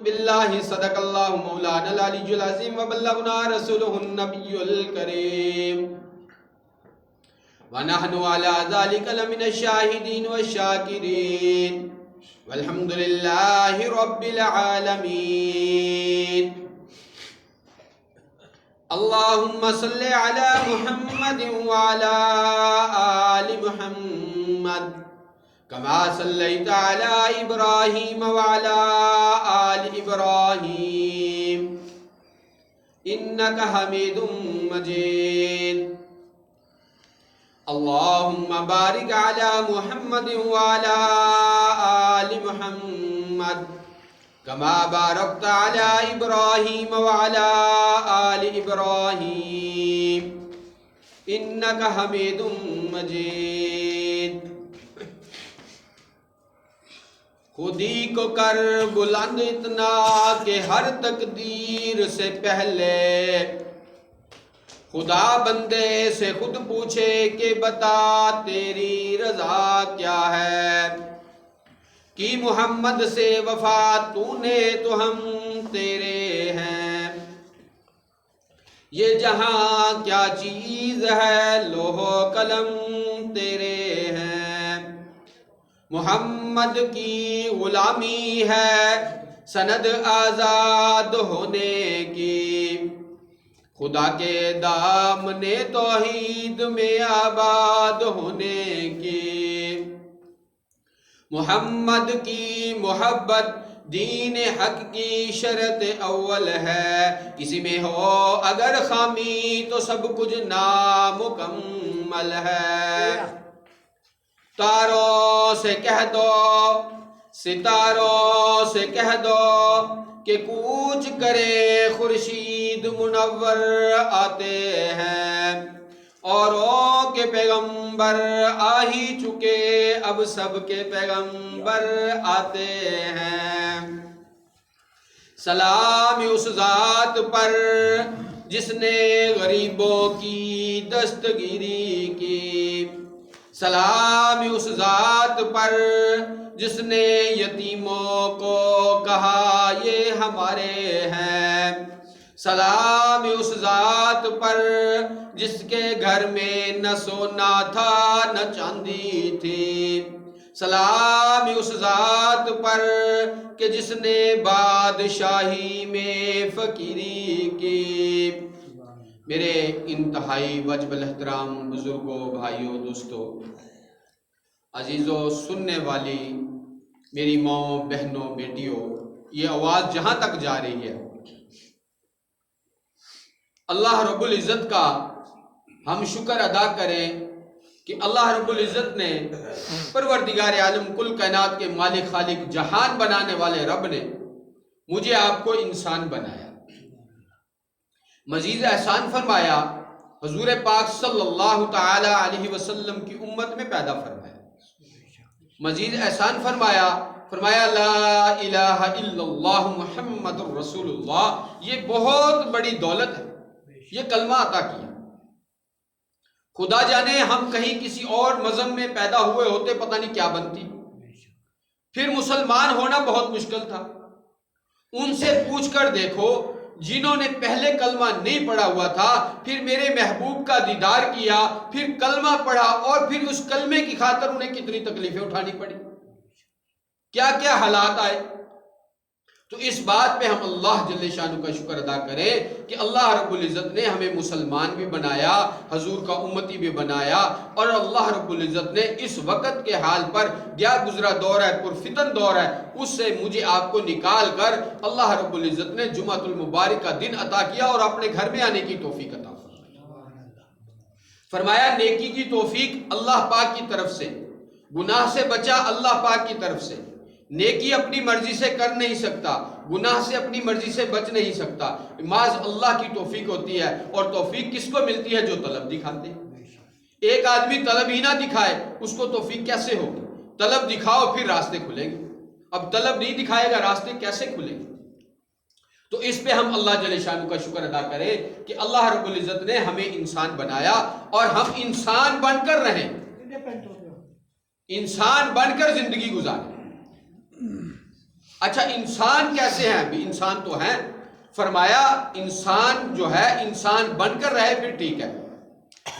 باللہ صدق اللہ مولانا العلی العظیم وبلغنا رسولہ النبی الکریم ونحن على ذلك لمن الشاہدین والشاکرین والحمد للہ رب العالمین اللہم صلی علی محمد وعلى آل محمد كما صليت على إبراهيم وعلى آل إبراهيم إنك حميد مجيد اللهم بارك على محمد وعلى آل محمد كما باركت على إبراهيم وعلى آل إبراهيم إنك حميد مجيد خودی کو کر بلند اتنا کہ ہر تقدیر سے پہلے خدا بندے سے خود پوچھے کہ بتا تیری رضا کیا ہے کی محمد سے وفا تو نے تو ہم تیرے ہیں یہ جہاں کیا چیز ہے لوح و قلم تیرے ہیں محمد کی غلامی ہے سند آزاد ہونے کی خدا کے دامن توحید میں آباد ہونے کی محمد کی محبت دین حق کی شرط اول ہے کسی میں ہو اگر خامی تو سب کچھ نامکمل ہے تاروں سے کہہ دو ستاروں سے کہہ دو کہ کوچ کرے خورشید منور آتے ہیں اوروں کے پیغمبر آ ہی چکے اب سب کے پیغمبر آتے ہیں سلام اس ذات پر جس نے غریبوں کی دستگیری کی سلام اس ذات پر جس نے یتیموں کو کہا یہ ہمارے ہیں سلام اس ذات پر جس کے گھر میں نہ سونا تھا نہ چاندی تھی سلام اس ذات پر کہ جس نے بادشاہی میں فقیری کی میرے انتہائی واجب الاحترام بزرگوں بھائیوں دوستوں عزیزوں سننے والی میری ماں بہنوں بیٹیوں یہ آواز جہاں تک جا رہی ہے اللہ رب العزت کا ہم شکر ادا کریں کہ اللہ رب العزت نے پروردگار عالم کل کائنات کے مالک خالق جہان بنانے والے رب نے مجھے آپ کو انسان بنایا مزید احسان فرمایا حضور پاک صلی اللہ تعالی علیہ وسلم کی امت میں پیدا فرمایا مزید احسان فرمایا لا الہ الا اللہ محمد رسول اللہ یہ بہت بڑی دولت ہے یہ کلمہ عطا کیا خدا جانے ہم کہیں کسی اور مذہب میں پیدا ہوئے ہوتے پتہ نہیں کیا بنتی پھر مسلمان ہونا بہت مشکل تھا ان سے پوچھ کر دیکھو جنہوں نے پہلے کلمہ نہیں پڑھا ہوا تھا پھر میرے محبوب کا دیدار کیا پھر کلمہ پڑھا اور پھر اس کلمے کی خاطر انہیں کتنی تکلیفیں اٹھانی پڑی کیا کیا حالات آئے تو اس بات پہ ہم اللہ جل شانہ کا شکر ادا کریں کہ اللہ رب العزت نے ہمیں مسلمان بھی بنایا حضور کا امتی بھی بنایا اور اللہ رب العزت نے اس وقت کے حال پر گیا گزرا دور ہے پرفتن دور ہے اس سے مجھے آپ کو نکال کر اللہ رب العزت نے جمعۃ المبارک کا دن عطا کیا اور اپنے گھر میں آنے کی توفیق عطا فرمایا نیکی کی توفیق اللہ پاک کی طرف سے گناہ سے بچا اللہ پاک کی طرف سے نیکی اپنی مرضی سے کر نہیں سکتا گناہ سے اپنی مرضی سے بچ نہیں سکتا محض اللہ کی توفیق ہوتی ہے اور توفیق کس کو ملتی ہے جو طلب دکھاتے ایک آدمی طلب ہی نہ دکھائے اس کو توفیق کیسے ہوگی طلب دکھاؤ پھر راستے کھلیں گے اب طلب نہیں دکھائے گا راستے کیسے کھلیں گے تو اس پہ ہم اللہ جل شانہ کا شکر ادا کریں کہ اللہ رب العزت نے ہمیں انسان بنایا اور ہم انسان بن کر رہیں انسان بن کر زندگی گزاریں اچھا انسان کیسے ہیں؟ بھی انسان تو ہیں. فرمایا انسان جو ہے انسان بن کر رہے پھر ٹھیک ہے،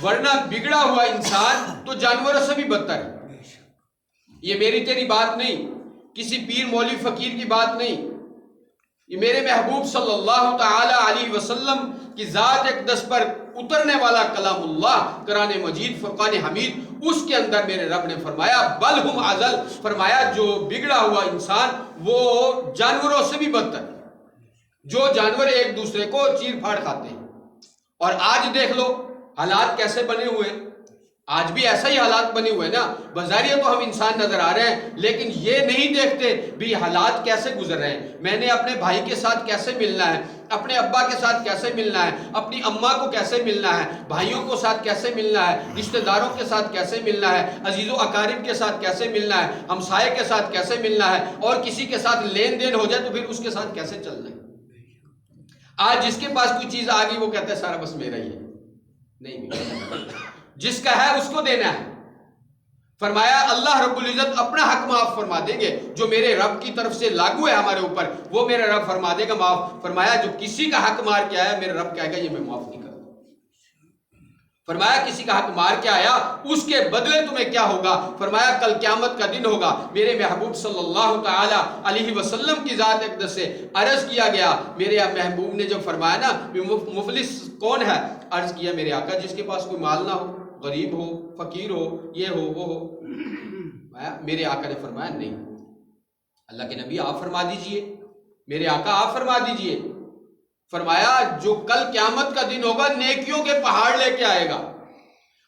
ورنہ بگڑا ہوا انسان تو جانوروں سے بھی بدتر ہے. یہ میری تیری بات نہیں، کسی پیر مولوی فقیر کی بات نہیں، یہ میرے محبوب صلی اللہ تعالی علیہ وسلم کی ذات اقدس پر اترنے والا کلام اللہ قرآن مجید فرقان حمید، اس کے اندر میرے رب نے فرمایا بل ہم ازل، فرمایا جو بگڑا ہوا انسان وہ جانوروں سے بھی بدتر. جو جانور ایک دوسرے کو چیر پھاڑ کھاتے ہیں. اور آج دیکھ لو حالات کیسے بنے ہوئے ہیں. آج بھی ایسا ہی حالات بنے ہوئے نا. بظاہر تو ہم انسان نظر آ رہے ہیں لیکن یہ نہیں دیکھتے بھی حالات کیسے گزر رہے ہیں. میں نے اپنے بھائی کے ساتھ کیسے ملنا ہے، اپنے ابا کے ساتھ کیسے ملنا ہے، اپنی اماں کو کیسے ملنا ہے، بھائیوں کو ساتھ کیسے ملنا ہے، رشتہ داروں کے ساتھ کیسے ملنا ہے، عزیز و اقارب کے ساتھ کیسے ملنا ہے، ہمسائے کے ساتھ کیسے ملنا ہے، اور کسی کے ساتھ لین دین ہو جائے تو پھر اس کے ساتھ کیسے چلنا ہے. آج جس کے پاس کوئی چیز آ گئی وہ کہتا ہے سارا بس میرا ہی ہے. نہیں، جس کا ہے اس کو دینا ہے. فرمایا اللہ رب العزت اپنا حق معاف فرما دیں گے. جو میرے رب کی طرف سے لاگو ہے ہمارے اوپر وہ میرا رب فرما دے گا معاف. فرمایا جو کسی کا حق مار کے آیا میرا رب کہے گا یہ میں معاف نہیں کرتا. فرمایا کسی کا حق مار کے آیا اس کے بدلے تمہیں کیا ہوگا؟ فرمایا کل قیامت کا دن ہوگا. میرے محبوب صلی اللہ تعالی علیہ وسلم کی ذات اقدس سے عرض کیا گیا. میرے میحبوب نے جب فرمایا نا مفلس کون ہے، عرض کیا میرے آقا جس کے پاس کوئی مال نہ ہو، غریب ہو، فقیر ہو، یہ ہو وہ ہو. میرے آقا نے فرمایا نہیں. اللہ کے نبی آپ فرما دیجئے، میرے آقا آپ فرما دیجئے. فرمایا جو کل قیامت کا دن ہوگا نیکیوں کے پہاڑ لے کے آئے گا.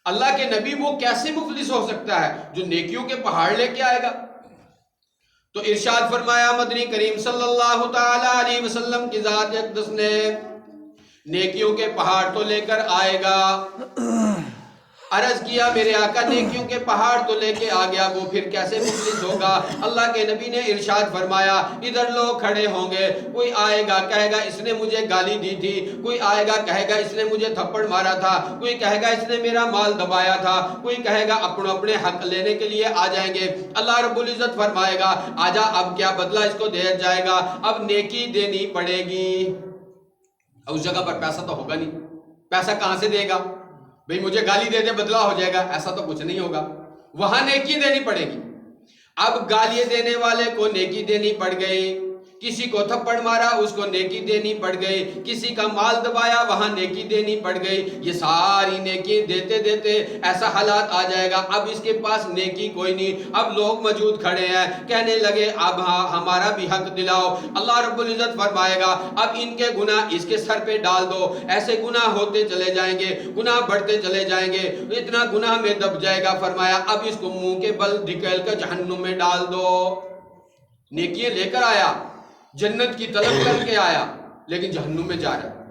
اللہ کے نبی وہ کیسے مفلس ہو سکتا ہے جو نیکیوں کے پہاڑ لے کے آئے گا؟ تو ارشاد فرمایا مدنی کریم صلی اللہ تعالی علیہ وسلم کی ذات اقدس نے نیکیوں کے پہاڑ تو لے کر آئے گا. عرض کیا میرے آقا نیکیوں کے پہاڑ تو لے کے آ گیا وہ پھر کیسے مفلس ہوگا؟ اللہ کے نبی نے ارشاد فرمایا ادھر لوگ کھڑے ہوں گے، کوئی آئے گا کہے گا اس نے مجھے گالی دی تھی، کوئی آئے گا کہے گا اس نے مجھے تھپڑ مارا تھا، کوئی کہے گا اس نے میرا مال دبایا تھا، کوئی کہے گا اپنے حق لینے کے لیے آ جائیں گے. اللہ رب العزت فرمائے گا آجا اب کیا بدلہ اس کو دیا جائے گا، اب نیکی دینی پڑے گی. اس جگہ پر پیسہ تو ہوگا نہیں، پیسہ کہاں سے دے گا؟ بھئی مجھے گالی دے دے بدلہ ہو جائے گا، ایسا تو کچھ نہیں ہوگا. وہاں نیکی دینی پڑے گی. اب گالی دینے والے کو نیکی دینی پڑ گئی، کسی کو تھپڑ مارا اس کو نیکی دینی پڑ گئی، کسی کا مال دبایا وہاں نیکی دینی پڑ گئی. یہ ساری نیکی دیتے دیتے ایسا حالات آ جائے گا اب اس کے پاس نیکی کوئی نہیں. اب لوگ موجود کھڑے ہیں کہنے لگے اب ہمارا بھی حق دلاؤ. اللہ رب العزت فرمائے گا اب ان کے گناہ اس کے سر پہ ڈال دو. ایسے گناہ ہوتے چلے جائیں گے، گناہ بڑھتے چلے جائیں گے، اتنا گناہ میں دب جائے گا. فرمایا اب اس کو منہ کے بل دھکیل کر جہنم میں ڈال دو. نیکیاں لے کر آیا، جنت کی طلب کر کے آیا، لیکن جہنم میں جا رہا ہے.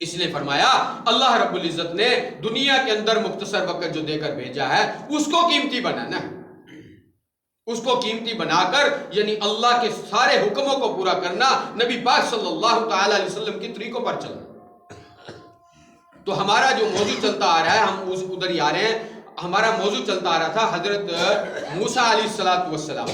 اس لیے فرمایا اللہ رب العزت نے دنیا کے اندر مختصر وقت جو دے کر بھیجا ہے اس کو قیمتی بنانا ہے. اس کو قیمتی بنا کر یعنی اللہ کے سارے حکموں کو پورا کرنا، نبی پاک صلی اللہ تعالی علیہ وسلم کی طریقوں پر چلنا. تو ہمارا جو موضوع چلتا آ رہا ہے ہم ادھر ہی آ رہے ہیں. ہمارا موضوع چلتا آ رہا تھا حضرت موسیٰ علیہ السلام.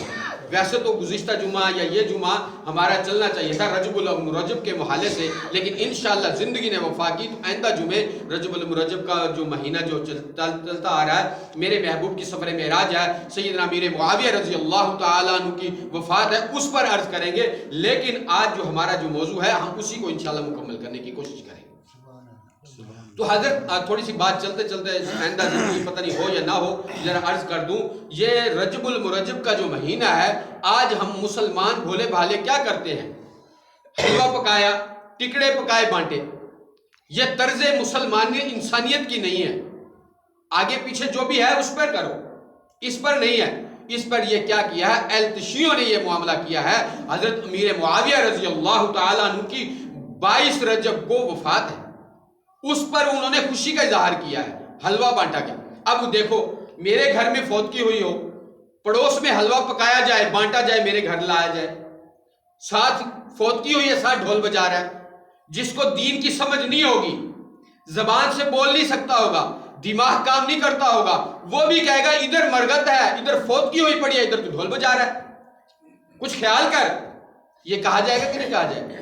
ویسے تو گزشتہ جمعہ یا یہ جمعہ ہمارا چلنا چاہیے تھا رجب المرجب کے محالے سے، لیکن انشاءاللہ زندگی نے وفا کی تو آئندہ جمعے رجب المرجب کا جو مہینہ جو چلتا آ رہا ہے میرے محبوب کی سفر معراج ہے، سیدنا امیر معاویہ رضی اللہ تعالیٰ عنہ کی وفات ہے، اس پر عرض کریں گے. لیکن آج جو ہمارا جو موضوع ہے ہم اسی کو انشاءاللہ مکمل کرنے کی کوشش کریں گے. تو حضرت تھوڑی سی بات چلتے چلتے آئندہ زندگی پتہ نہیں ہو یا نہ ہو ذرا عرض کر دوں. یہ رجب المرجب کا جو مہینہ ہے آج ہم مسلمان بھولے بھالے کیا کرتے ہیں؟ حلوہ پکایا، ٹکڑے پکائے بانٹے. یہ طرز مسلمان انسانیت کی نہیں ہے. آگے پیچھے جو بھی ہے اس پر کرو، اس پر نہیں ہے. اس پر یہ کیا کیا ہے؟ التشیعوں نے یہ معاملہ کیا ہے. حضرت امیر معاویہ رضی اللہ تعالیٰ عنہ کی 22 رجب کو وفات ہے، اس پر انہوں نے خوشی کا اظہار کیا ہے، حلوہ بانٹا گیا. اب دیکھو میرے گھر میں فوتگی ہوئی ہو، پڑوس میں حلوہ پکایا جائے، بانٹا جائے، میرے گھر لایا جائے، ساتھ فوتگی ہوئی ہے، ساتھ ڈھول بجا رہا ہے. جس کو دین کی سمجھ نہیں ہوگی، زبان سے بول نہیں سکتا ہوگا، دماغ کام نہیں کرتا ہوگا، وہ بھی کہے گا ادھر مرگت ہے، ادھر فوتگی ہوئی پڑی ہے، ادھر تو ڈھول بجا رہا ہے. کچھ خیال کر. یہ کہا جائے گا کہ نہیں کہا جائے گا؟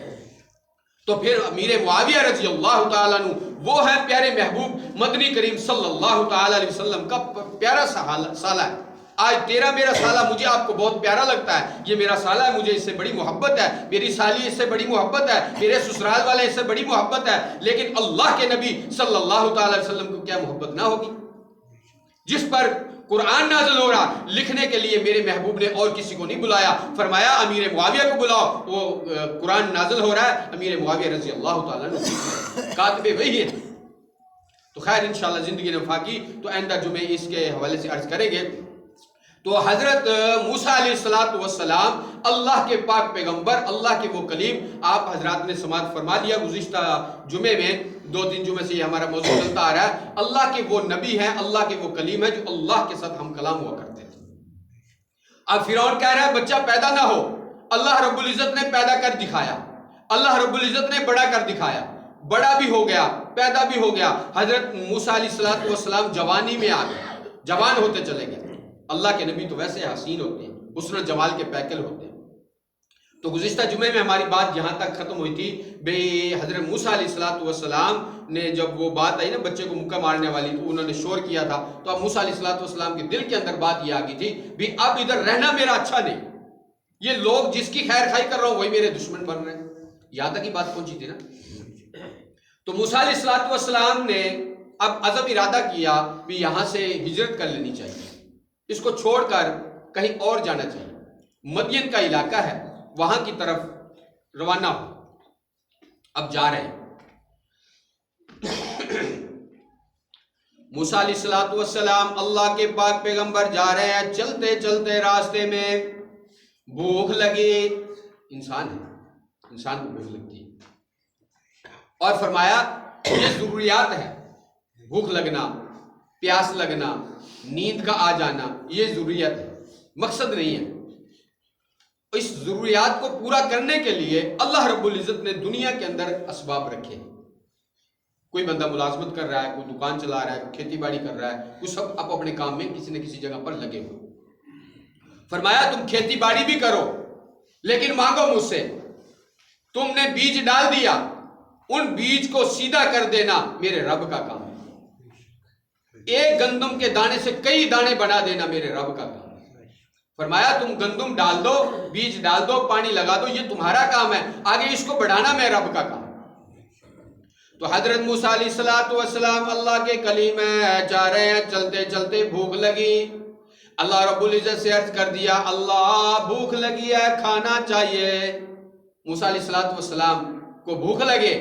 تو پھر امیر معاویہ رضی اللہ تعالیٰ عنہ وہ ہے پیارے محبوب مدنی کریم صلی اللہ تعالیٰ علیہ وسلم کا پیارا سالہ ہے. آج تیرا میرا سالہ مجھے آپ کو بہت پیارا لگتا ہے، یہ میرا سالہ ہے، مجھے اس سے بڑی محبت ہے، میری سالی اس سے بڑی محبت ہے، میرے سسرال والے اس سے بڑی محبت ہے، لیکن اللہ کے نبی صلی اللہ تعالیٰ علیہ وسلم کو کیا محبت نہ ہوگی؟ جس پر قرآن نازل ہو رہا، لکھنے کے لیے میرے محبوب نے اور کسی کو نہیں بلایا، فرمایا امیر معاویہ کو بلاؤ، وہ قرآن نازل ہو رہا ہے، امیر معاویہ رضی اللہ تعالیٰ نے کاتب وحی ہے. تو خیر انشاءاللہ زندگی نفاقی تو آئندہ جمعے اس کے حوالے سے عرض کریں گے. تو حضرت موسیٰ علیہ السلام اللہ کے پاک پیغمبر، اللہ کے وہ کلیم، آپ حضرات نے سماعت فرما لیا گزشتہ جمعے میں، 2-3 جمعے سے یہ ہمارا موضوع چلتا آ رہا ہے. اللہ کے وہ نبی ہیں، اللہ کے وہ کلیم ہیں جو اللہ کے ساتھ ہم کلام ہوا کرتے تھے. اب فرعون کہہ رہا ہے بچہ پیدا نہ ہو، اللہ رب العزت نے پیدا کر دکھایا، اللہ رب العزت نے بڑا کر دکھایا، بڑا بھی ہو گیا، پیدا بھی ہو گیا. حضرت موسیٰ علیہ السلام جوانی میں آ گئے، جوان ہوتے چلے گئے. اللہ کے نبی تو ویسے حسین ہوتے ہیں، حسن و جمال کے پیکل ہوتے ہیں. تو گزشتہ جمعے میں ہماری بات یہاں تک ختم ہوئی تھی بھئی حضرت موسیٰ علیہ السلام نے جب وہ بات آئی نا بچے کو مکہ مارنے والی، تو انہوں نے شور کیا تھا. تو اب موسیٰ علیہ السلام کے دل کے اندر بات یہ آ گئی تھی بھی اب ادھر رہنا میرا اچھا نہیں، یہ لوگ جس کی خیر خائی کر رہا ہوں وہی میرے دشمن بن رہے ہیں. یہاں تک ہی بات پہنچی تھی نا. تو موسیٰ علیہ السلام نے اب عزم ارادہ کیا بھی یہاں سے ہجرت کر لینی چاہیے، اس کو چھوڑ کر کہیں اور جانا چاہیے. مدین کا علاقہ ہے، وہاں کی طرف روانہ ہو. اب جا رہے ہیں. موسیٰ علیہ السلام اللہ کے پاک پیغمبر جا رہے ہیں، چلتے چلتے راستے میں بھوک لگی. انسان ہے، انسان کو بھوک لگتی ہے. اور فرمایا یہ ضروریات ہے، بھوک لگنا، پیاس لگنا، نیند کا آ جانا، یہ ضروریات ہے، مقصد نہیں ہے. اس ضروریات کو پورا کرنے کے لیے اللہ رب العزت نے دنیا کے اندر اسباب رکھے. کوئی بندہ ملازمت کر رہا ہے، کوئی دکان چلا رہا ہے، کوئی کھیتی باڑی کر رہا ہے، کوئی سب اپنے کام میں کسی نہ کسی جگہ پر لگے ہوئے. فرمایا تم کھیتی باڑی بھی کرو لیکن مانگو مجھ سے. تم نے بیج ڈال دیا، ان بیج کو سیدھا کر دینا میرے رب کا کام ہے. ایک گندم کے دانے سے کئی دانے بنا دینا میرے رب کا کام ہے. فرمایا تم گندم ڈال دو، بیج ڈال دو، پانی لگا دو، یہ تمہارا کام ہے، آگے اس کو بڑھانا میں رب کا کام. تو حضرت موسیٰ علیہ السلام اللہ کے کلیم ہے، جا رہے ہیں، چلتے چلتے بھوک لگی. اللہ رب العزت سے عرض کر دیا اللہ بھوک لگی ہے، کھانا چاہیے. موسیٰ علیہ السلام کو بھوک لگے،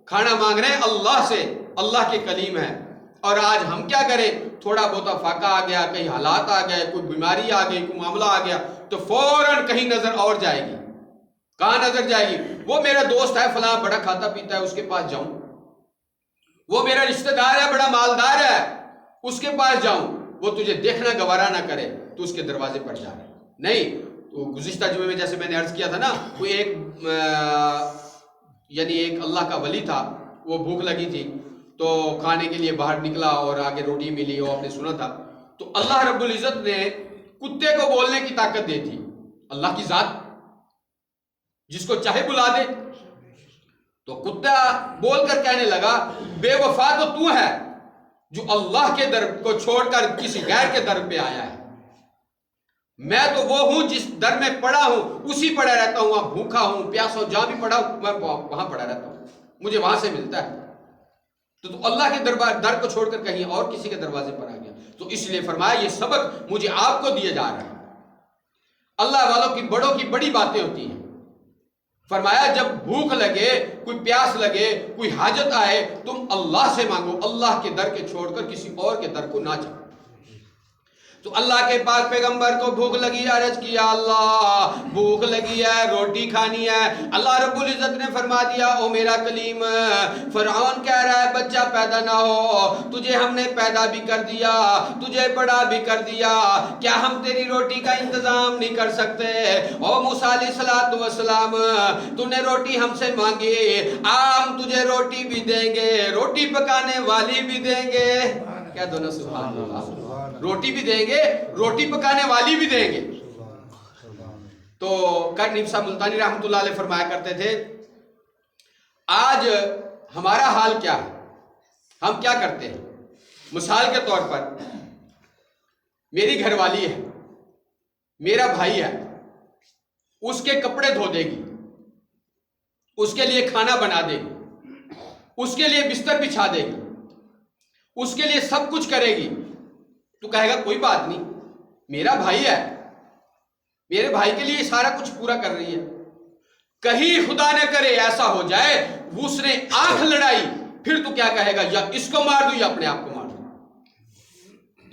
کھانا مانگ رہے ہیں اللہ سے، اللہ کے کلیم ہے. اور آج ہم کیا کریں، تھوڑا بہت فاقہ آ گیا، کہیں حالات آ گئے، کوئی بیماری آ گئی، کوئی معاملہ آ گیا تو فوراً کہیں نظر اور جائے گی. کہاں نظر جائے گی؟ وہ میرا دوست ہے فلاں، بڑا کھاتا پیتا ہے، اس کے پاس جاؤں. وہ میرا رشتہ دار ہے، بڑا مالدار ہے، اس کے پاس جاؤں. وہ تجھے دیکھنا گوارا نہ کرے تو اس کے دروازے پر جا رہے نہیں. تو گزشتہ جمعے میں جیسے میں نے عرض کیا تھا نا، کوئی ایک اللہ کا ولی تھا، وہ بھوک لگی تھی تو کھانے کے لیے باہر نکلا اور آگے روٹی ملی، وہ آپ نے سنا تھا. تو اللہ رب العزت نے کتے کو بولنے کی طاقت دی تھی، اللہ کی ذات جس کو چاہے بلا دے. تو کتا بول کر کہنے لگا بے وفا تو ہے جو اللہ کے در کو چھوڑ کر کسی غیر کے در پہ آیا ہے. میں تو وہ ہوں جس در میں پڑا ہوں اسی پڑا رہتا ہوں، وہاں بھوکا ہوں، پیاسا ہوں، جہاں بھی پڑا ہوں میں وہاں پڑا رہتا ہوں، مجھے وہاں سے ملتا ہے. تو اللہ کے در کو چھوڑ کر کہیں اور کسی کے دروازے پر آ گیا. تو اس لیے فرمایا یہ سبق مجھے آپ کو دیا جا رہا ہے. اللہ والوں کی بڑوں کی بڑی باتیں ہوتی ہیں. فرمایا جب بھوک لگے، کوئی پیاس لگے، کوئی حاجت آئے، تم اللہ سے مانگو، اللہ کے در کے چھوڑ کر کسی اور کے در کو نہ جاؤ. تو اللہ کے پاک پیغمبر کو بھوک لگی، عرض کیا اللہ بھوک لگی ہے، روٹی کھانی ہے. اللہ رب العزت نے فرما دیا او میرا کلیم، فرعون کہہ رہا ہے بچہ پیدا نہ ہو، تجھے ہم نے پیدا بھی کر دیا، تجھے بڑا بھی کر دیا، کیا ہم تیری روٹی کا انتظام نہیں کر سکتے؟ او موسیٰ علیہ السلام تو نے روٹی ہم سے مانگی، ہم تجھے روٹی بھی دیں گے، روٹی پکانے والی بھی دیں گے. کیا دونوں سبحان اللہ، روٹی بھی دیں گے، روٹی پکانے والی بھی دیں گے. تو کریم صاحب ملتانی رحمۃ اللہ علیہ فرمایا کرتے تھے آج ہمارا حال کیا ہے، ہم کیا کرتے ہیں؟ مثال کے طور پر میری گھر والی ہے، میرا بھائی ہے، اس کے کپڑے دھو دے گی، اس کے لیے کھانا بنا دے گی، اس کے لیے بستر بچھا دے گی، اس کے لیے سب کچھ کرے گی، تو کہے گا کوئی بات نہیں، میرا بھائی ہے، میرے بھائی کے لیے سارا کچھ پورا کر رہی ہے۔ کہیں خدا نہ کرے ایسا ہو جائے اس نے آنکھ لڑائی، پھر تو کیا کہے گا، یا اس کو مار دوں یا اپنے آپ کو مار دوں،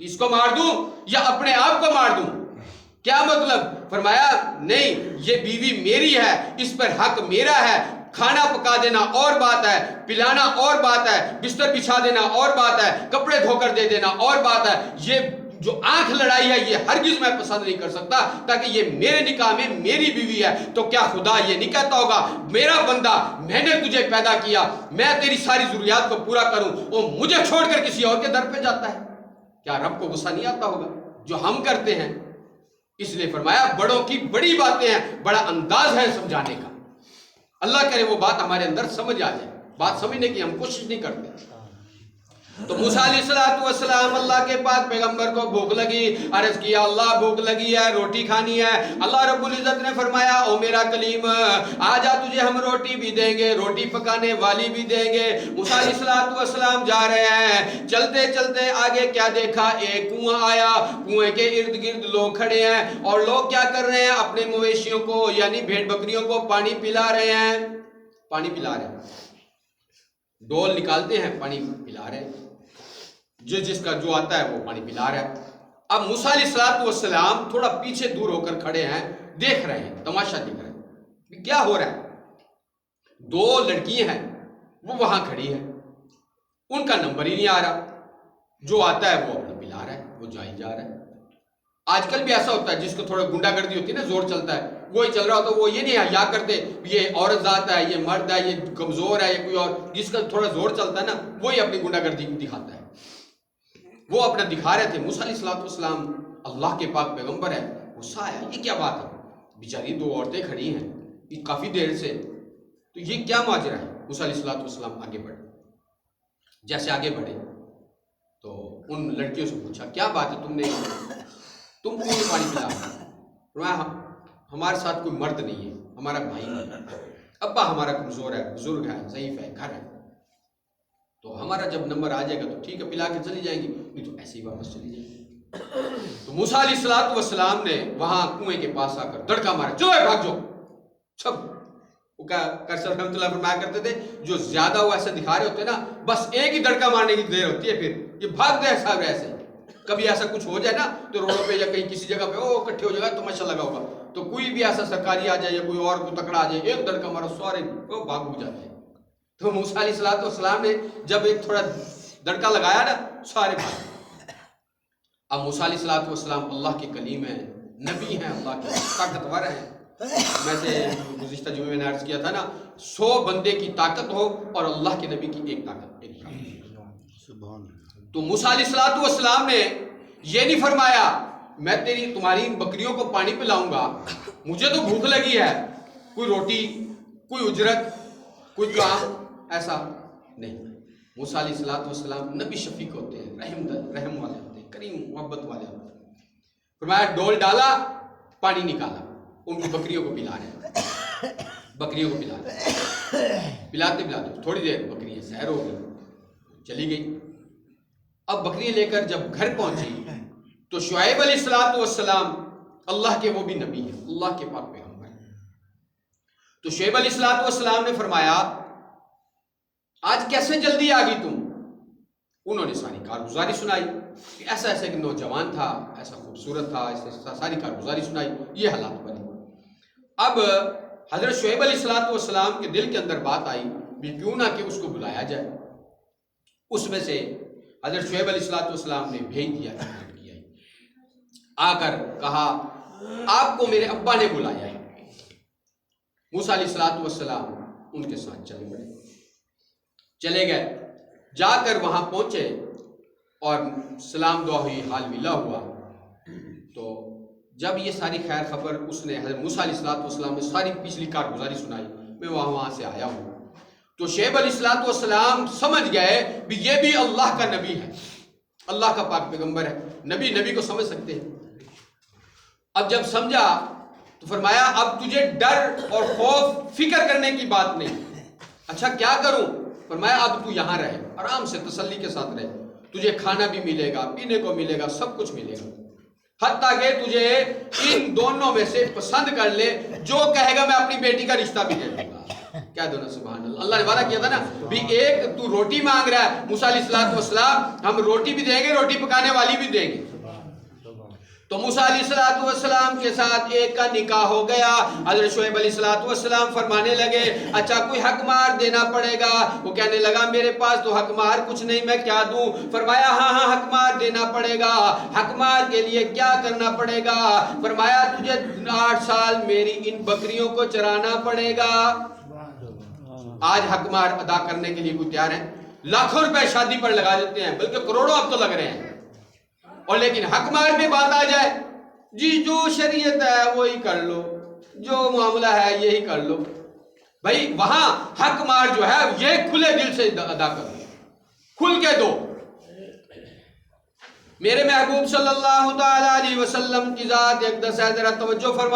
اس کو مار دوں یا اپنے آپ کو مار دوں۔ کیا مطلب؟ فرمایا نہیں، یہ بیوی میری ہے، اس پر حق میرا ہے، کھانا پکا دینا اور بات ہے، پلانا اور بات ہے، بستر بچھا دینا اور بات ہے، کپڑے دھو کر دے دینا اور بات ہے۔ یہ جو آنکھ لڑائی ہے یہ ہرگز میں پسند نہیں کر سکتا، تاکہ یہ میرے نکاح میں میری بیوی ہے۔ تو کیا خدا یہ نہیں کہتا ہوگا میرا بندہ، میں نے تجھے پیدا کیا، میں تیری ساری ضروریات کو پورا کروں، وہ مجھے چھوڑ کر کسی اور کے در پہ جاتا ہے؟ کیا رب کو غصہ نہیں آتا ہوگا جو ہم کرتے ہیں؟ اس لیے فرمایا بڑوں کی بڑی باتیں ہیں، بڑا انداز ہے سمجھانے کا۔ اللہ کرے وہ بات ہمارے اندر سمجھ آ جائے، بات سمجھنے کی ہم کوشش نہیں کرتے۔ تو موسیٰ علیہ السلام اللہ کے پاک پیغمبر کو بھوک لگی، عرض کیا اللہ بھوک لگی ہے، روٹی کھانی ہے۔ اللہ رب العزت نے فرمایا او میرا کلیم آجا تجھے ہم روٹی بھی دیں گے، روٹی پکانے والی بھی دیں گے۔ موسیٰ علیہ السلام جا رہے ہیں، چلتے چلتے آگے کیا دیکھا، ایک کنواں آیا، کنویں کے ارد گرد لوگ کھڑے ہیں، اور لوگ کیا کر رہے ہیں، اپنے مویشیوں کو یعنی بھیڑ بکریوں کو پانی پلا رہے ہیں، پانی پلا رہے ہیں، ڈول نکالتے ہیں پانی پلا رہے ہیں، جس کا جو آتا ہے وہ پانی پلا رہا ہے۔ اب موسیٰ علیہ السلام تھوڑا پیچھے دور ہو کر کھڑے ہیں، دیکھ رہے ہیں، تماشا دیکھ رہے ہیں کیا ہو رہا ہے۔ دو لڑکی ہیں وہ وہاں کھڑی ہیں، ان کا نمبر ہی نہیں آ رہا، جو آتا ہے وہ اپنا پلا رہا ہے، وہ جائی جا رہا ہے۔ آج کل بھی ایسا ہوتا ہے، جس کو تھوڑا گنڈا گردی ہوتی ہے نا، زور چلتا ہے، وہی چل رہا ہوتا ہے، وہ یہ نہیں یا کرتے یہ عورت ذات ہے، یہ مرد ہے، یہ کمزور ہے، یہ کوئی اور، جس کا تھوڑا زور چلتا ہے نا وہی اپنی گنڈا گردی دکھاتا ہے۔ وہ اپنا دکھا رہے تھے۔ موسیٰ علیہ السلام اللہ کے پاک پیغمبر ہے، غصہ آیا، یہ کیا بات ہے، بیچاری دو عورتیں کھڑی ہیں یہ کافی دیر سے، تو یہ کیا ماجرا ہے۔ موسیٰ علیہ السلام آگے بڑھے، جیسے آگے بڑھے تو ان لڑکیوں سے پوچھا کیا بات ہے، تم کیوں نہیں پانی پلا رہے؟ ہمارے ساتھ کوئی مرد نہیں ہے، ہمارا بھائی نہیں ہے، ابا ہمارا کمزور ہے، بزرگ ہے، ضعیف ہے، گھر ہے، تو ہمارا جب نمبر آ جائے گا تو ٹھیک ہے پلا کے چلی جائیں گی، نہیں تو ایسے ہی واپس چلی جائیں گی۔ تو موسیٰ علیہ السلام نے وہاں کنویں کے پاس آ کر دڑکا مارا، چلو بھاگ جاؤ سب۔ وہ کرسر رحمۃ اللہ فرمایا کرتے تھے جو زیادہ وہ ایسے دکھا رہے ہوتے ہیں نا، بس ایک ہی دڑکا مارنے کی دیر ہوتی ہے، پھر یہ بھاگ دے صاحب ایسے۔ کبھی ایسا کچھ ہو جائے نا تو روڈوں پہ یا کہیں کسی جگہ پہ وہ اکٹھے ہو جائے گا، تماشا لگا ہوگا، تو کوئی بھی ایسا سرکاری آ جائے یا کوئی اور کو تکڑا آ جائے، ایک دڑکا مارو سارے وہ بھاگ جاتے ہیں۔ تو موسیٰ علیہ السلام نے جب ایک تھوڑا دڑکا لگایا نا سارے بھاگ۔ اب موسیٰ علیہ السلام اللہ کے کلیم ہیں، نبی ہیں، اللہ کے طاقتور ہیں۔ میں سے گزشتہ جمعے میں نے عرض کیا تھا نا، 100 بندے کی طاقت ہو اور اللہ کے نبی کی ایک طاقت، ایک طاقت۔ تو موسیٰ علیہ السلام نے یہ نہیں فرمایا میں تمہاری بکریوں کو پانی پلاؤں گا، مجھے تو بھوک لگی ہے، کوئی روٹی، کوئی اجرت، کوئی کام، ایسا نہیں۔ موسیٰ علیہ السلام نبی شفیق ہوتے ہیں، رحم والے ہوتے ہیں، کریم محبت والے ہوتے ہیں۔ فرمایا ڈول ڈالا، پانی نکالا، ان کی بکریوں کو پلا رہے ہیں، بکریوں کو پلا رہے ہیں، پلاتے پلاتے تھوڑی دیر بکریاں سیر ہو گئی، چلی گئی۔ اب بکریاں لے کر جب گھر پہنچی تو شعیب علیہ السلام اللہ کے وہ بھی نبی ہیں، اللہ کے پاک پیغمبر ہیں۔ تو شعیب علیہ السلام نے فرمایا آج کیسے جلدی آ گئی تم؟ انہوں نے ساری کارگزاری سنائی کہ ایسا ایسا ایک نوجوان تھا، ایسا خوبصورت تھا، ایسا ساری کارگزاری سنائی، یہ حالات بنے۔ اب حضرت شعیب علیہ السلام کے دل کے اندر بات آئی بھی کیوں نہ کہ اس کو بلایا جائے۔ اس میں سے حضرت شعیب علیہ السلام نے بھیج دیا، آ کر کہا آپ کو میرے ابا نے بلایا ہے۔ موسیٰ علیہ السلام ان کے ساتھ چلے گئے، جا کر وہاں پہنچے اور سلام دعا ہوئی، حال ملا ہوا۔ تو جب یہ ساری خیر خبر اس نے حضرت موسیٰ علیہ السلام نے ساری پچھلی کارگزاری سنائی، میں وہاں سے آیا ہوں، تو شعیب علیہ السلام سمجھ گئے بھی یہ بھی اللہ کا نبی ہے، اللہ کا پاک پیغمبر ہے، نبی کو سمجھ سکتے ہیں۔ اب جب سمجھا تو فرمایا اب تجھے ڈر اور خوف فکر کرنے کی بات نہیں، اچھا کیا کروں؟ فرمایا اب تو یہاں رہے، آرام سے تسلی کے ساتھ رہے، تجھے کھانا بھی ملے گا، پینے کو ملے گا، سب کچھ ملے گا، حتیٰ کہ تجھے ان دونوں میں سے پسند کر لے، جو کہے گا میں اپنی بیٹی کا رشتہ بھی دے دوں گا۔ کیا دو نا سبحان اللہ، اللہ نے وعدہ کیا تھا نا بھی ایک تو روٹی مانگ رہا ہے، موسیٰ علیہ السلام ہم روٹی بھی دیں گے، روٹی پکانے والی بھی دیں گے۔ تو موسیٰ علیہ السلام کے ساتھ ایک کا نکاح ہو گیا۔ حضرت شعیب علیہ السلام فرمانے لگے اچھا کوئی حق مار دینا پڑے گا، وہ کہنے لگا میرے پاس تو حق مار کچھ نہیں، میں کیا دوں؟ فرمایا ہاں حق مار دینا پڑے گا۔ حق مار کے لیے کیا کرنا پڑے گا؟ فرمایا تجھے 8 سال میری ان بکریوں کو چرانا پڑے گا۔ آج حق مار ادا کرنے کے لیے کوئی تیار ہے؟ لاکھوں روپے شادی پر لگا دیتے ہیں، بلکہ کروڑوں اب تو لگ رہے ہیں، اور لیکن حق مار میں بات آ جائے جی جو شریعت ہے وہی کر لو، جو معاملہ ہے یہی کر لو۔ بھائی وہاں حق مار جو ہے یہ کھلے دل سے ادا کرو، کھل کے دو۔ میرے محبوب صلی اللہ تعالی علیہ وسلم کی ذات اقدس ہے، ذرا توجہ فرما۔